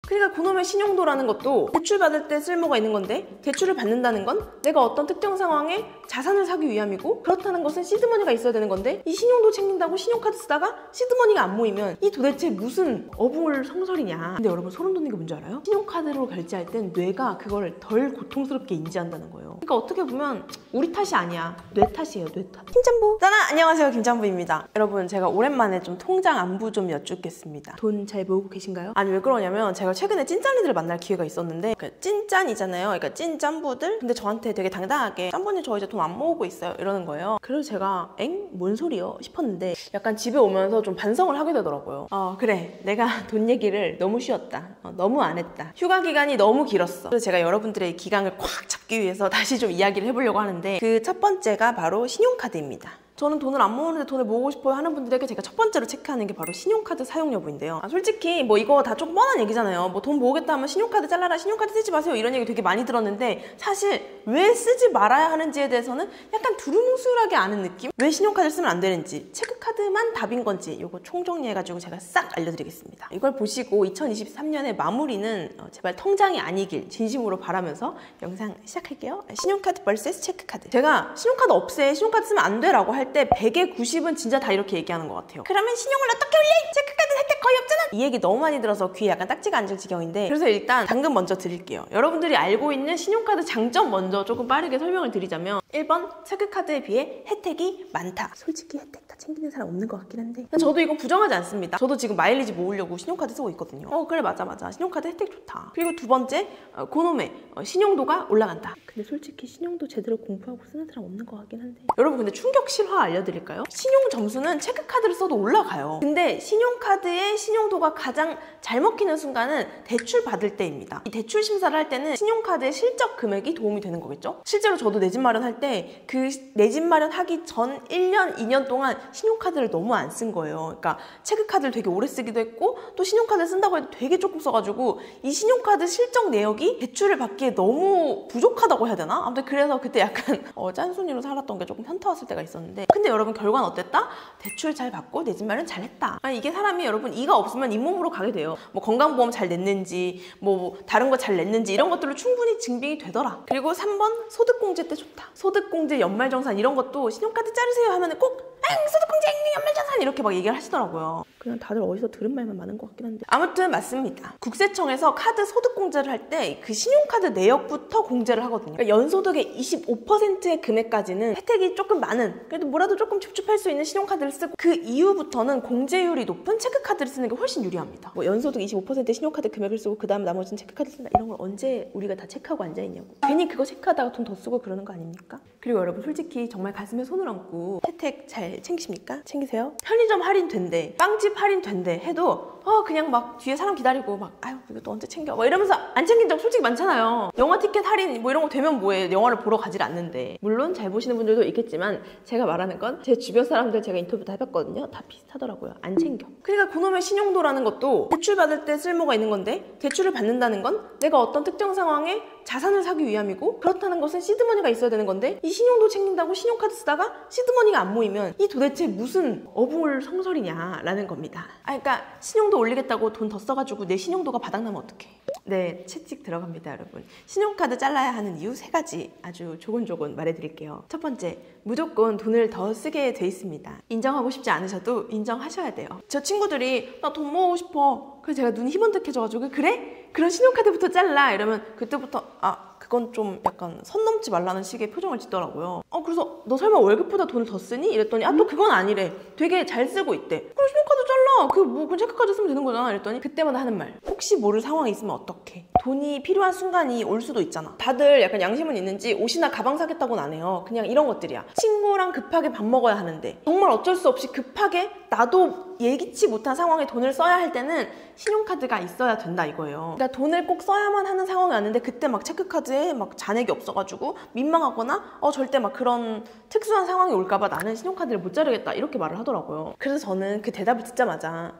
그러니까 그놈의 신용도라는 것도 대출받을 때 쓸모가 있는 건데, 대출을 받는다는 건 내가 어떤 특정 상황에 자산을 사기 위함이고, 그렇다는 것은 시드머니가 있어야 되는 건데, 이 신용도 챙긴다고 신용카드 쓰다가 시드머니가 안 모이면 이 도대체 무슨 어불성설이냐. 근데 여러분 소름 돋는 게 뭔지 알아요? 신용카드로 결제할 땐 뇌가 그걸 덜 고통스럽게 인지한다는 거예요. 그러니까 어떻게 보면 우리 탓이 아니야, 뇌 탓이에요, 뇌 탓. 김짬부! 짜란! 안녕하세요, 김짬부입니다. 여러분, 제가 오랜만에 좀 통장 안부 좀 여쭙겠습니다. 돈 잘 모으고 계신가요? 아니, 왜 그러냐면 제가 최근에 찐짠이들을 만날 기회가 있었는데, 그러니까 찐짠이잖아요. 그러니까 찐짬부들? 근데 저한테 되게 당당하게 짬부님 저 이제 돈 안 모으고 있어요, 이러는 거예요. 그래서 제가 엥? 뭔 소리요? 싶었는데 약간 집에 오면서 좀 반성을 하게 되더라고요. 그래, 내가 돈 얘기를 너무 쉬었다, 너무 안 했다, 휴가 기간이 너무 길었어. 그래서 제가 여러분들의 기강을 꽉 잡기 위해서 다시 좀 이야기를 해보려고 하는데, 그 첫 번째가 바로 신용카드입니다. 저는 돈을 안 모으는데 돈을 모으고 싶어요 하는 분들에게 제가 첫 번째로 체크하는 게 바로 신용카드 사용 여부인데요. 솔직히 뭐 이거 다 좀 뻔한 얘기잖아요. 뭐 돈 모으겠다 하면 신용카드 잘라라, 신용카드 쓰지 마세요, 이런 얘기 되게 많이 들었는데, 사실 왜 쓰지 말아야 하는지에 대해서는 약간 두루뭉술하게 아는 느낌? 왜 신용카드를 쓰면 안 되는지, 체크카드만 답인 건지 이거 총정리해가지고 제가 싹 알려드리겠습니다. 이걸 보시고 2023년의 마무리는 제발 통장이 아니길 진심으로 바라면서 영상 시작할게요. 신용카드 vs 체크카드. 제가 신용카드 없애, 신용카드 쓰면 안 돼라고 할 때 100에 90은 진짜 다 이렇게 얘기하는 것 같아요. 그러면 신용을 어떻게 올려? 체크카드 혜택 거의 없잖아! 이 얘기 너무 많이 들어서 귀에 약간 딱지가 앉을 지경인데, 그래서 일단 당근 먼저 드릴게요. 여러분들이 알고 있는 신용카드 장점 먼저 조금 빠르게 설명을 드리자면, 1번, 체크카드에 비해 혜택이 많다. 솔직히 혜택 다 챙기는 사람 없는 것 같긴 한데 저도 이건 부정하지 않습니다. 저도 지금 마일리지 모으려고 신용카드 쓰고 있거든요. 그래, 맞아 신용카드 혜택 좋다. 그리고 두 번째, 그놈의 신용도가 올라간다. 근데 솔직히 신용도 제대로 공부하고 쓰는 사람 없는 것 같긴 한데, 여러분 근데 충격 실화 알려드릴까요? 신용 점수는 체크카드를 써도 올라가요. 근데 신용카드의 신용도가 가장 잘 먹히는 순간은 대출 받을 때입니다. 이 대출 심사를 할 때는 신용카드의 실적 금액이 도움이 되는 거겠죠? 실제로 저도 내 집 마련할 때 그 내 집 마련하기 전 1년, 2년 동안 신용카드를 너무 안 쓴 거예요. 그러니까 체크카드를 되게 오래 쓰기도 했고, 또 신용카드 쓴다고 해도 되게 조금 써가지고 이 신용카드 실적 내역이 대출을 받기에 너무 부족하다고 해야 되나? 아무튼 그래서 그때 약간 짠순이로 살았던 게 조금 현타 왔을 때가 있었는데, 근데 여러분 결과는 어땠다? 대출 잘 받고 내 집 마련 잘했다. 아니, 이게 사람이 여러분 이가 없으면 잇몸으로 가게 돼요. 뭐 건강보험 잘 냈는지, 뭐 다른 거 잘 냈는지 이런 것들로 충분히 증빙이 되더라. 그리고 3번, 소득공제 때 좋다. 소득공제, 연말정산 이런 것도 신용카드 자르세요 하면 꼭 소득공제, 연말정산 이렇게 막 얘기를 하시더라고요. 그냥 다들 어디서 들은 말만 많은 것 같긴 한데, 아무튼 맞습니다. 국세청에서 카드 소득공제를 할 때 그 신용카드 내역부터 공제를 하거든요. 그러니까 연소득의 25%의 금액까지는 혜택이 조금 많은, 그래도 뭐라도 조금 줍줍할 수 있는 신용카드를 쓰고, 그 이후부터는 공제율이 높은 체크카드를 쓰는 게 훨씬 유리합니다. 뭐 연소득 25%의 신용카드 금액을 쓰고 그 다음 나머지는 체크카드 쓴다, 이런 걸 언제 우리가 다 체크하고 앉아있냐고. 괜히 그거 체크하다가 돈 더 쓰고 그러는 거 아닙니까? 그리고 여러분 솔직히 정말 가슴에 손을 얹고 혜택 잘 챙기십니까? 챙기세요? 편의점 할인 된대, 빵집 할인 된대 해도 그냥 막 뒤에 사람 기다리고 막 아유 이거 또 언제 챙겨 막 이러면서 안 챙긴 적 솔직히 많잖아요. 영화 티켓 할인 뭐 이런 거 되면 뭐해, 영화를 보러 가질 않는데. 물론 잘 보시는 분들도 있겠지만 제가 말하는 건 제 주변 사람들 제가 인터뷰 다 해봤거든요. 다 비슷하더라고요. 안 챙겨. 그러니까 그놈의 신용도라는 것도 대출 받을 때 쓸모가 있는 건데, 대출을 받는다는 건 내가 어떤 특정 상황에 자산을 사기 위함이고, 그렇다는 것은 시드머니가 있어야 되는 건데, 이 신용도 챙긴다고 신용카드 쓰다가 시드머니가 안 모이면 이 도대체 무슨 어불성설이냐라는 겁니다. 그러니까 신용도 올리겠다고 돈 더 써가지고 내 신용도가 바닥나면 어떡해. 네, 채찍 들어갑니다, 여러분. 신용카드 잘라야 하는 이유 3가지 아주 조곤조곤 말해드릴게요. 첫 번째, 무조건 돈을 더 쓰게 돼 있습니다. 인정하고 싶지 않으셔도 인정하셔야 돼요. 저 친구들이 나 돈 모으고 싶어, 그래서 제가 눈이 희번뜩해져가지고 그래? 그럼 신용카드부터 잘라 이러면 그때부터 그건 좀 약간 선 넘지 말라는 식의 표정을 짓더라고요. 그래서 너 설마 월급보다 돈을 더 쓰니? 이랬더니 또 그건 아니래. 되게 잘 쓰고 있대. 그럼 신용카드 잘라. 그냥 체크카드 쓰면 되는 거잖아. 이랬더니 그때마다 하는 말, 혹시 모를 상황이 있으면 어떡해. 돈이 필요한 순간이 올 수도 있잖아. 다들 약간 양심은 있는지 옷이나 가방 사겠다고는 안 해요. 그냥 이런 것들이야. 친구랑 급하게 밥 먹어야 하는데 정말 어쩔 수 없이 급하게 나도 예기치 못한 상황에 돈을 써야 할 때는 신용카드가 있어야 된다 이거예요. 그러니까 돈을 꼭 써야만 하는 상황이 왔는데 그때 막 체크카드에 막 잔액이 없어가지고 민망하거나 절대 막 그런 특수한 상황이 올까봐 나는 신용카드를 못 자르겠다 이렇게 말을 하더라고요. 그래서 저는 그 대답을 듣자마자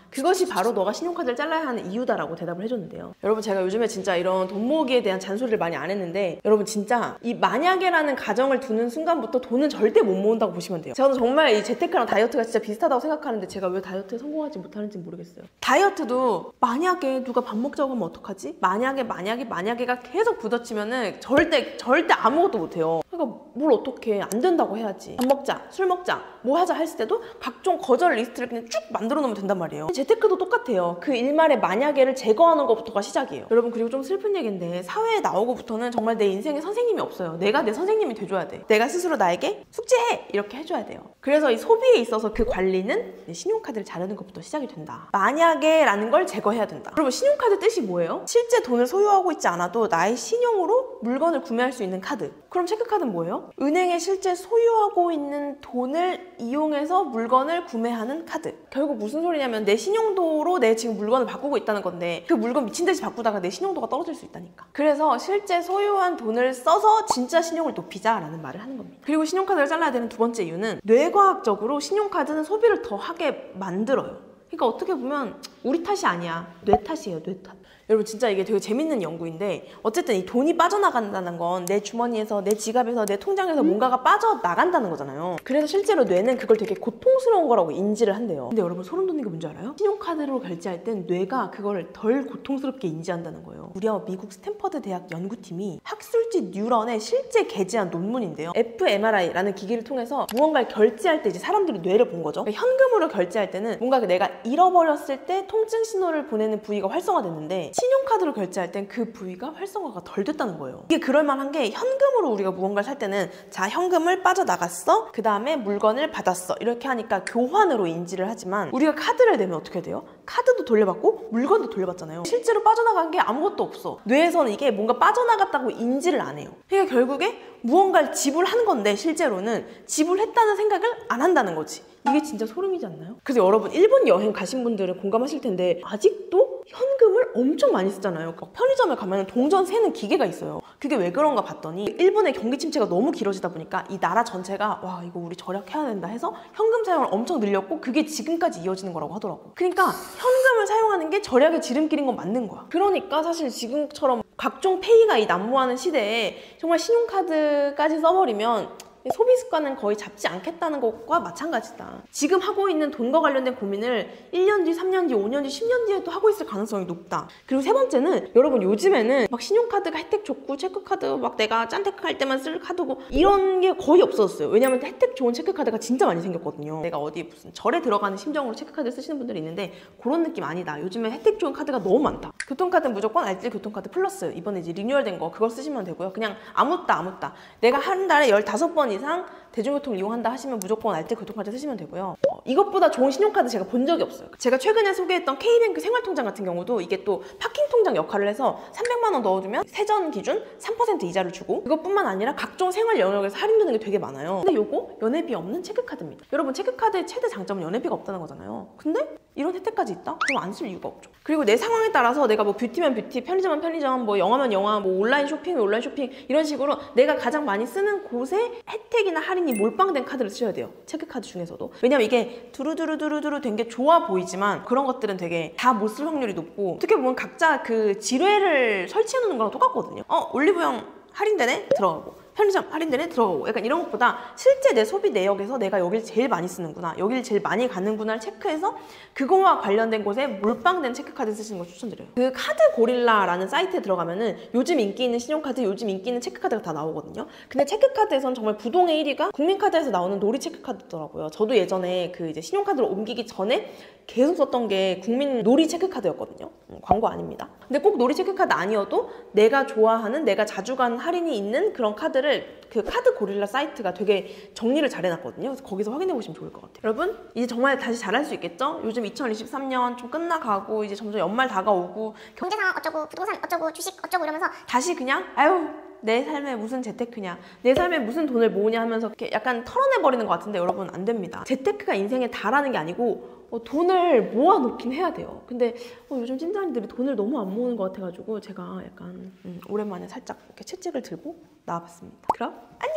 그것이 바로 너가 신용카드를 잘라야 하는 이유다라고 대답을 해줬는데요. 여러분 제가 요즘에 진짜 이런 돈 모으기에 대한 잔소리를 많이 안 했는데, 여러분 진짜 이 만약에라는 가정을 두는 순간부터 돈은 절대 못 모은다고 보시면 돼요. 저는 정말 이 재테크랑 다이어트가 진짜 비슷하다고 생각하는데, 제가 왜 다이어트에 성공하지 못하는지 모르겠어요. 다이어트도 만약에 누가 밥 먹자고 하면 어떡하지? 만약에가 계속 부딪히면은 절대 아무것도 못해요. 그러니까 뭘 어떻게 안 된다고 해야지. 밥 먹자, 술 먹자, 뭐 하자 했을 때도 각종 거절 리스트를 그냥 쭉 만들어 놓으면 된단 말이에요. 재테크도 똑같아요. 그 일말의 만약에를 제거하는 것부터가 시작이에요. 여러분, 그리고 좀 슬픈 얘기인데 사회에 나오고부터는 정말 내 인생에 선생님이 없어요. 내가 내 선생님이 돼줘야 돼. 내가 스스로 나에게 숙제해! 이렇게 해줘야 돼요. 그래서 이 소비에 있어서 그 관리는 내 신용카드를 자르는 것부터 시작이 된다. 만약에 라는 걸 제거해야 된다. 여러분, 신용카드 뜻이 뭐예요? 실제 돈을 소유하고 있지 않아도 나의 신용으로 물건을 구매할 수 있는 카드. 그럼 체크카드는 뭐예요? 은행에 실제 소유하고 있는 돈을 이용해서 물건을 구매하는 카드. 결국 무슨 소리냐면 내 신용도로 내 지금 물건을 바꾸고 있다는 건데 그 물건 미친듯이 바꾸다가 내 신용도가 떨어질 수 있다니까. 그래서 실제 소유한 돈을 써서 진짜 신용을 높이자라는 말을 하는 겁니다. 그리고 신용카드를 잘라야 되는 두 번째 이유는 뇌과학적으로 신용카드는 소비를 더 하게 만들어요. 그러니까 어떻게 보면 우리 탓이 아니야. 뇌 탓이에요. 뇌 탓. 여러분, 진짜 이게 되게 재밌는 연구인데 어쨌든 이 돈이 빠져나간다는 건 내 주머니에서, 내 지갑에서, 내 통장에서 뭔가가 빠져나간다는 거잖아요. 그래서 실제로 뇌는 그걸 되게 고통스러운 거라고 인지를 한대요. 근데 여러분, 소름 돋는 게 뭔지 알아요? 신용카드로 결제할 땐 뇌가 그걸 덜 고통스럽게 인지한다는 거예요. 무려 미국 스탠퍼드 대학 연구팀이 학술지 뉴런에 실제 게재한 논문인데요. fMRI라는 기기를 통해서 무언가를 결제할 때 이제 사람들이 뇌를 본 거죠. 그러니까 현금으로 결제할 때는 뭔가 내가 잃어버렸을 때 통증 신호를 보내는 부위가 활성화됐는데 신용카드로 결제할 땐 그 부위가 활성화가 덜 됐다는 거예요. 이게 그럴만한 게 현금으로 우리가 무언가를 살 때는 자, 현금을 빠져나갔어, 그 다음에 물건을 받았어, 이렇게 하니까 교환으로 인지를 하지만 우리가 카드를 내면 어떻게 돼요? 카드도 돌려받고 물건도 돌려받잖아요. 실제로 빠져나간 게 아무것도 없어. 뇌에서는 이게 뭔가 빠져나갔다고 인지를 안 해요. 그러니까 결국에 무언가를 지불한 건데 실제로는 지불했다는 생각을 안 한다는 거지. 이게 진짜 소름이지 않나요? 그래서 여러분, 일본 여행 가신 분들은 공감하실 텐데 아직도 현금을 엄청 많이 쓰잖아요. 편의점에 가면 동전 세는 기계가 있어요. 그게 왜 그런가 봤더니 일본의 경기 침체가 너무 길어지다 보니까 이 나라 전체가 와, 이거 우리 절약해야 된다 해서 현금 사용을 엄청 늘렸고 그게 지금까지 이어지는 거라고 하더라고. 그러니까 현금을 사용하는 게 절약의 지름길인 건 맞는 거야. 그러니까 사실 지금처럼 각종 페이가 난무하는 시대에 정말 신용카드까지 써버리면 소비 습관은 거의 잡지 않겠다는 것과 마찬가지다. 지금 하고 있는 돈과 관련된 고민을 1년 뒤, 3년 뒤, 5년 뒤, 10년 뒤에 또 하고 있을 가능성이 높다. 그리고 세 번째는 여러분, 요즘에는 막 신용카드가 혜택 좋고 체크카드 막 내가 짠테크 할 때만 쓸 카드고 이런 게 거의 없어졌어요. 왜냐면 혜택 좋은 체크카드가 진짜 많이 생겼거든요. 내가 어디 무슨 절에 들어가는 심정으로 체크카드 쓰시는 분들이 있는데 그런 느낌 아니다. 요즘에 혜택 좋은 카드가 너무 많다. 교통카드는 무조건 알뜰 교통카드 플러스, 이번에 이제 리뉴얼된 거 그걸 쓰시면 되고요. 그냥 아무따 내가 한 달에 15번 이상 대중교통을 이용한다 하시면 무조건 알뜰 교통카드 쓰시면 되고요. 이것보다 좋은 신용카드 제가 본 적이 없어요. 제가 최근에 소개했던 K뱅크 생활통장 같은 경우도 이게 또 파킹통장 역할을 해서 300만 원 넣어두면 세전 기준 3% 이자를 주고, 그것뿐만 아니라 각종 생활 영역에서 할인되는 게 되게 많아요. 근데 요거 연회비 없는 체크카드입니다. 여러분, 체크카드의 최대 장점은 연회비가 없다는 거잖아요. 근데 이런 혜택까지 있다? 그럼 안 쓸 이유가 없죠. 그리고 내 상황에 따라서 내가 뭐 뷰티면 뷰티, 편의점은 편의점, 뭐 영화면 영화, 뭐 온라인 쇼핑은 온라인 쇼핑, 이런 식으로 내가 가장 많이 쓰는 곳에 혜택이나 할인이 몰빵된 카드를 쓰셔야 돼요. 체크카드 중에서도. 왜냐면 이게 두루두루두루두루 된 게 좋아 보이지만 그런 것들은 되게 다 못 쓸 확률이 높고, 어떻게 보면 각자 그 지뢰를 설치해 놓는 거랑 똑같거든요. 올리브영 할인되네? 들어가고, 편의점 할인되네? 들어가고, 약간 이런 것보다 실제 내 소비 내역에서 내가 여길 제일 많이 쓰는구나, 여길 제일 많이 가는구나를 체크해서 그거와 관련된 곳에 몰빵된 체크카드 쓰시는 걸 추천드려요. 그 카드 고릴라라는 사이트에 들어가면은 요즘 인기 있는 신용카드, 요즘 인기 있는 체크카드가 다 나오거든요. 근데 체크카드에선 정말 부동의 1위가 국민카드에서 나오는 놀이 체크카드더라고요. 저도 예전에 그 이제 신용카드로 옮기기 전에 계속 썼던 게 국민 놀이 체크카드였거든요. 광고 아닙니다. 근데 꼭 놀이 체크카드 아니어도 내가 좋아하는, 내가 자주 가는 할인이 있는 그런 카드를 그 카드 고릴라 사이트가 되게 정리를 잘 해놨거든요. 그래서 거기서 확인해 보시면 좋을 것 같아요. 여러분, 이제 정말 다시 잘할 수 있겠죠? 요즘 2023년 좀 끝나가고 이제 점점 연말 다가오고 경제 상황 어쩌고, 부동산 어쩌고, 주식 어쩌고 이러면서 다시 그냥 아유, 내 삶에 무슨 재테크냐, 내 삶에 무슨 돈을 모으냐 하면서 이렇게 약간 털어내버리는 것 같은데 여러분, 안 됩니다. 재테크가 인생에 다라는 게 아니고 돈을 모아놓긴 해야 돼요. 근데 요즘 찐자리들이 돈을 너무 안 모으는 것 같아가지고 제가 약간 오랜만에 살짝 이렇게 채찍을 들고 나와봤습니다. 그럼 안녕!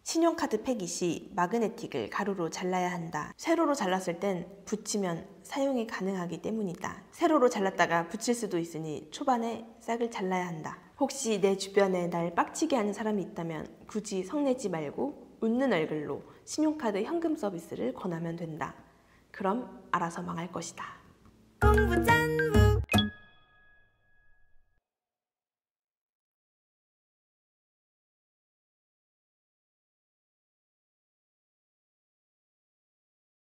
신용카드 폐기 시 마그네틱을 가로로 잘라야 한다. 세로로 잘랐을 땐 붙이면 사용이 가능하기 때문이다. 세로로 잘랐다가 붙일 수도 있으니 초반에 싹을 잘라야 한다. 혹시 내 주변에 날 빡치게 하는 사람이 있다면 굳이 성내지 말고 웃는 얼굴로 신용카드 현금 서비스를 권하면 된다. 그럼 알아서 망할 것이다. 공부 짠